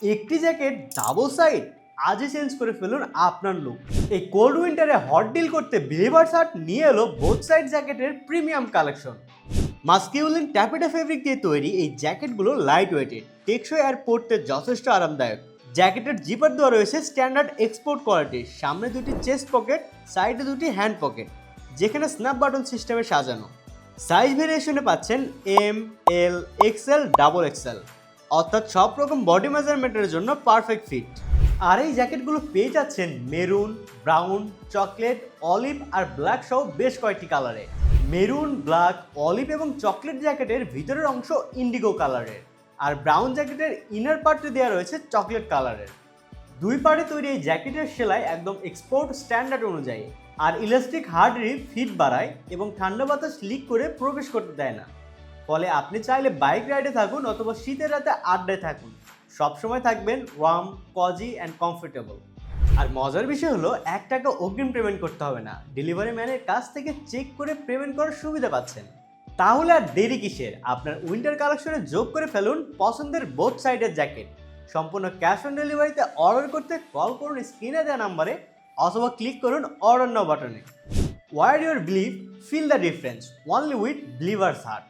একটি jacket double side, আজই change করে ফেলুন আপনার লুক। এই কোল্ড উইন্টারে হট ডিল করতে বিলিভার্স হাট নিয়ে এলো বোথ সাইড জ্যাকেটের প্রিমিয়াম কালেকশন। মাস্কিউলিন ট্যাপেটা ফেব্রিক দিয়ে তৈরি এই জ্যাকেটগুলো লাইট ওয়েটেড, টেকসই আর পরতে যথেষ্ট আরামদায়ক। জ্যাকেটের জিপার দেওয়া রয়েছে স্ট্যান্ডার্ড এক্সপোর্ট কোয়ালিটির, সামনে দুটি চেস্ট পকেট, সাইডে দুটি হ্যান্ড পকেট, যেখানে স্ন্যাপ বাটন সিস্টেমে সাজানো। সাইজ ভেরিয়েশনে পাচ্ছেন এম, এল, এক্সএল, ডাবল এক্সএল, অর্থাৎ সব রকম বডি মেজারমেন্টের জন্য পারফেক্ট ফিট। আর এই জ্যাকেটগুলো পেয়ে যাচ্ছেন মেরুন, ব্রাউন, চকলেট, অলিভ আর ব্ল্যাক সহ বেশ কয়েকটি কালারে। মেরুন, ব্ল্যাক, অলিভ এবং চকলেট জ্যাকেটের ভিতরের অংশ ইন্ডিগো কালারের, আর ব্রাউন জ্যাকেটের ইনার পার্টে দেওয়া রয়েছে চকলেট কালারের। দুই পার্টে তৈরি এই জ্যাকেটের সেলাই একদম এক্সপোর্ট স্ট্যান্ডার্ড অনুযায়ী, আর ইলাস্টিক হার্ড রিপ ফিট বাড়ায় এবং ঠান্ডা বাতাস লিক করে প্রবেশ করতে দেয় না। ফলে আপনি চাইলে বাইক রাইডে থাকুন অথবা শীতের রাতে আড্ডায় থাকুন, সবসময় থাকবেন ওয়ার্ম, কজি অ্যান্ড কমফোর্টেবল। আর মজার বিষয় হলো, ৳1 অগ্রিম পেমেন্ট করতে হবে না, ডেলিভারি ম্যানের কাছ থেকে চেক করে পেমেন্ট করার সুবিধা পাচ্ছেন। তাহলে আর দেরি কিসের, আপনার উইন্টার কালেকশনে যোগ করে ফেলুন পছন্দের বোথ সাইডের জ্যাকেট। সম্পূর্ণ ক্যাশ অন ডেলিভারিতে অর্ডার করতে কল করুন স্ক্রিনে দেওয়া নাম্বারে, অথবা ক্লিক করুন অর্ডার নাও বাটনে। Wear your belief, feel the difference, only with believer's heart.